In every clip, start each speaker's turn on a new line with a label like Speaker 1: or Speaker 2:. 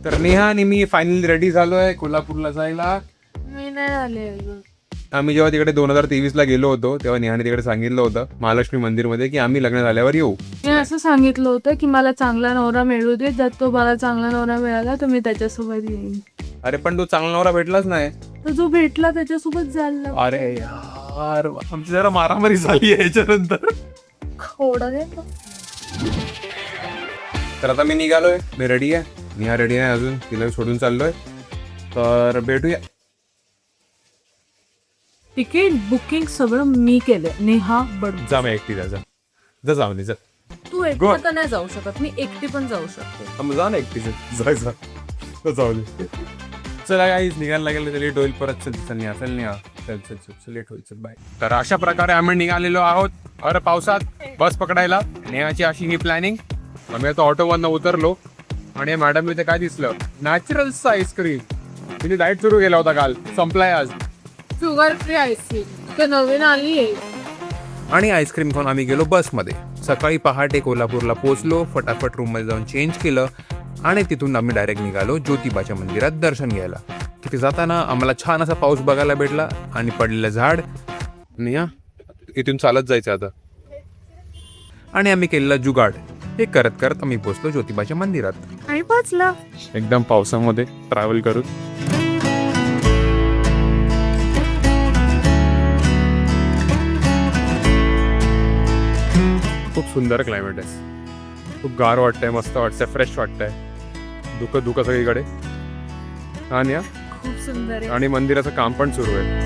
Speaker 1: तर नेहा आणि मी finally ready झालोय कोल्हापूरला जायला.
Speaker 2: मी नाही आले अजून.
Speaker 1: आम्ही जेव्हा तिकडे 2023 ला गेलो होतो तेव्हा नेहाने तिकडे सांगितलं होतं महालक्ष्मी मंदिरमध्ये की आम्ही लग्न झाल्यावर येऊ.
Speaker 2: मी असं सांगितलं होतं की मला चांगला नवरा मिळू दे, जर तो मला चांगला नवरा मिळाला तर मी त्याच्यासोबत येईन.
Speaker 1: अरे पण तो चांगला नवरा भेटलाच नाही.
Speaker 2: तर जो भेटला त्याच्यासोबत जायला.
Speaker 1: अरे यार आमची जरा मारामारी झाली आहे याच्यानंतर. तर आता मी निघालोय, मी रेडी आहे. नेहा रेडी आहे अजून, तिला सोडून चाललोय. तर भेटूया.
Speaker 2: तिकीट बुकिंग सगळं मी केलंय. नेहा बड
Speaker 1: जा मी एकटी जा जाऊ जा
Speaker 2: तू एकटा तर नाही जाऊ शकत, मी एकटी पण जाऊ शकते.
Speaker 1: जा ना एकटी जायचं जाऊ दे. चला काहीच निघायला लागेल तर लेट होईल परत. चल लेट होईल. चल बाय. तर अशा प्रकारे आम्ही निघालेलो आहोत अरे पावसात बस पकडायला. नेहाची अशी ही प्लॅनिंग. आम्ही आता ऑटोवरनं उतरलो आणि मॅडम इथे काय दिसलं, नॅचरल्स आईस्क्रीम. तिने डाएट सुरू केला होता काल, संपलाय आज.
Speaker 2: शुगर फ्री आईस्क्रीम तर नवीन आली आहे.
Speaker 1: आणि आईस्क्रीम खाऊन आम्ही गेलो बसमध्ये. सकाळी पहाटे कोल्हापूरला पोहोचलो. फटाफट रूममध्ये जाऊन चेंज केलं आणि तिथून आम्ही डायरेक्ट निघालो ज्योतिबाच्या मंदिरात दर्शन घ्यायला. तिथे जाताना आम्हाला छान असा पाऊस बघायला भेटला आणि पडलेलं झाड. नेहा इथून चालत जायचं आता. आणि आम्ही केलेला जुगाड. हे करत करत आम्ही पोहोचलो ज्योतिबाच्या मंदिरात
Speaker 2: आणि पोचला
Speaker 1: एकदम पावसामध्ये ट्रॅव्हल करून. खूप सुंदर क्लायमेट आहे. खूप गार वाटतंय, मस्त वाटतंय, फ्रेश वाटतंय. धुकं सगळीकडे. आणि
Speaker 2: खूप सुंदर आहे.
Speaker 1: आणि मंदिराचं काम पण सुरू आहे.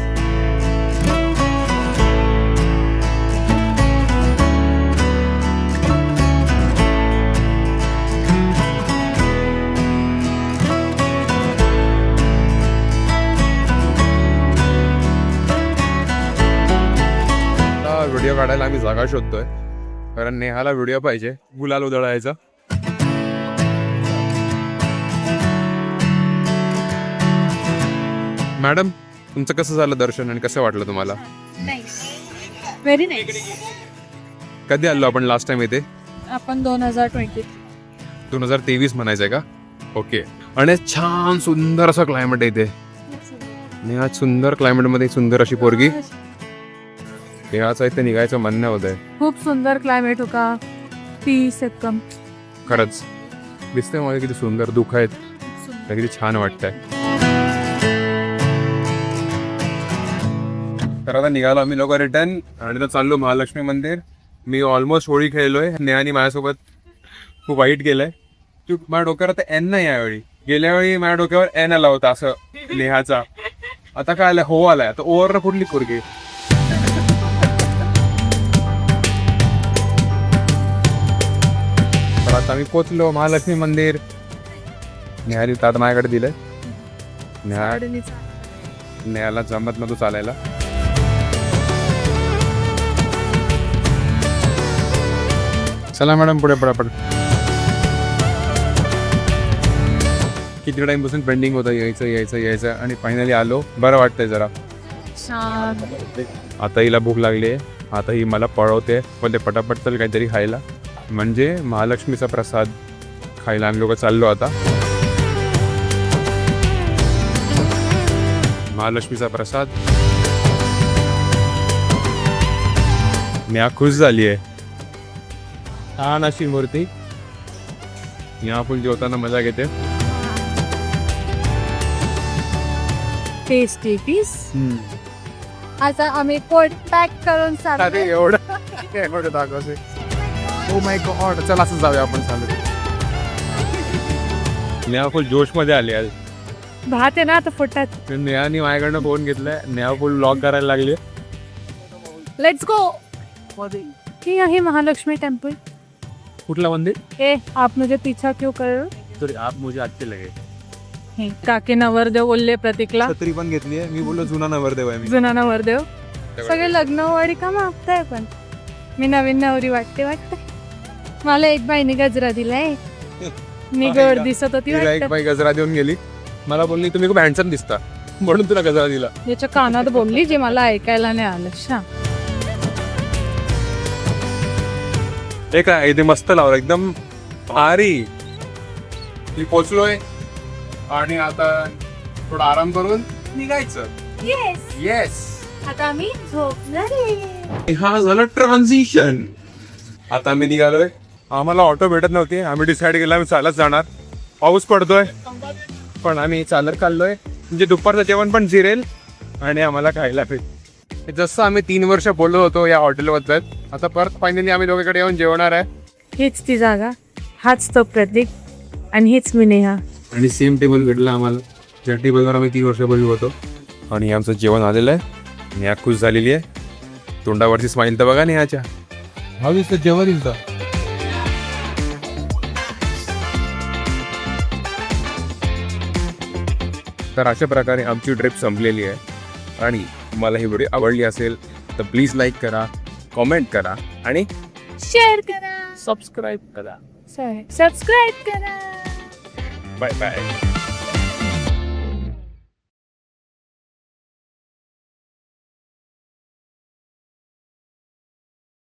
Speaker 1: व्हिडिओ काढायला आम्ही जागा शोधतोय कारण नेहाला व्हिडिओ पाहिजे गुलाल उधळायचा. मॅडम तुमचं कसं झालं दर्शन आणि कसं वाटलं तुम्हाला?
Speaker 2: Very nice.
Speaker 1: कधी आलो आपण लास्ट टाइम इथे?
Speaker 2: आपण
Speaker 1: 2023 म्हणायचंय का? ओके. आणि छान सुंदर असं क्लायमेट आहे इथे. नेहा सुंदर क्लायमेट मध्ये सुंदर अशी पोरगी. नेहाचं इथे निघायचं म्हणणं होतंय.
Speaker 2: खूप सुंदर क्लायमेट होता. पीस एकदम.
Speaker 1: खरंच दिसतंय मला किती सुंदर. दुःख आहेत किती छान वाटतंय. तर आता निघालो आम्ही लोक रिटर्न आणि आता चाललो महालक्ष्मी मंदिर. मी ऑलमोस्ट होळी खेळलोय. नेहानी माझ्यासोबत खूप वाईट केलंय. तू माझ्या डोक्यावर आता एन नाही यावेळी. गेल्या वेळी माझ्या डोक्यावर एन आला होता असं नेहाचा. आता काय आलाय हो आलाय. आता ओव्हर कुठली पोरगी. तर आता आम्ही पोचलो महालक्ष्मी मंदिर. नेहानी ताट माझ्याकडे दिलंय. नेहाला जमत नव्हतं चालायला. चला मॅडम पुढे पडापड. किती टाइमपासून पेंडिंग होतं यायचं आणि फायनली आलो. बरं वाटतंय जरा. आता हिला भूक लागली आहे. आता ही मला पळवते पण ते पटापट चल काहीतरी खायला. म्हणजे महालक्ष्मीचा प्रसाद खायला आम्ही लोक चाललो आता. महालक्ष्मीचा प्रसाद. नेहा खुश झाली आहे. छान अशी मूर्ती. या फुल जेवताना मजा घेते.
Speaker 2: Tasty piece. आता आम्ही पोट पॅक करून
Speaker 1: अरे एवढं दाखवते. Oh my God. चल असं जाऊया आपण चालू. नेहा फुल जोश मध्ये आली आज.
Speaker 2: भात आहे ना आता फोटात.
Speaker 1: नेहानी माझ्याकडनं फोन घेतलाय. नेहा फुल व्लॉग करायला लागली.
Speaker 2: Let's go. ही आहे महालक्ष्मी टेम्पल.
Speaker 1: कुठला मंदिर?
Speaker 2: ए आप मुझे पीछा क्यों कर रहे हो?
Speaker 1: सॉरी आप मुझे अच्छे लगे.
Speaker 2: काकी नवरदेव बोलले प्रतीकला.
Speaker 1: छत्री पण घेतली आहे. मी बोललो जुना नवरदेव आहे मी.
Speaker 2: जुना नवरदेव. सगळे लग्नवाडी का मागताय पण मी नवीन नवरी वाटते. मला एक बाईने गजरा दिलाय. मी गड दिसत होती.
Speaker 1: एक बाई गजरा देऊन गेली. मला बोलली तुम्ही खूप हँडसम दिसता म्हणून तुला गजरा दिला.
Speaker 2: याच्या कानात बोलली जे मला ऐकायला नाही आलं.
Speaker 1: हे काय इथे मस्त लावलं एकदम भारी. मी पोचलोय आणि आता थोडा आराम करून निघायचं.
Speaker 2: येस
Speaker 1: येस,
Speaker 2: आता आम्ही झोपणार आहे.
Speaker 1: हा झालं ट्रान्झिशन. आता आम्ही निघालोय. आम्हाला ऑटो भेटत नव्हती, आम्ही डिसाईड केलं आम्ही चालत जाणार. पाऊस पडतोय पण आम्ही चालत चाललोय, म्हणजे दुपारचं जेवण पण जिरेल आणि आम्हाला खायला भेटेल. जसं आम्ही 3 वर्ष बोललो होतो या हॉटेलबद्दल, आता परत फायनली आम्ही दोघीकडे येऊन जेवणार आहे.
Speaker 2: हीच ती जागा, हाच तो प्रतीक आणि हीच मी नेहा.
Speaker 1: आणि सेम टेबल भेटलं आम्हाला, ज्या टेबलवर आम्ही 3 वर्ष बोललो होतो. आणि आमचं जेवण आलेलं आहे. नेहा खुश झालेली आहे. तोंडावरची स्माईल तर बघा नेहाच्या. तर जेवण येईल तर अशा प्रकारे आमची ट्रिप संपलेली आहे. आणि तुम्हाला ही व्हिडिओ आवडली असेल तर प्लीज लाईक करा, कॉमेंट करा आणि
Speaker 2: शेअर करा,
Speaker 1: सबस्क्राईब करा.
Speaker 2: सबस्क्राईब करा.
Speaker 1: Bye bye.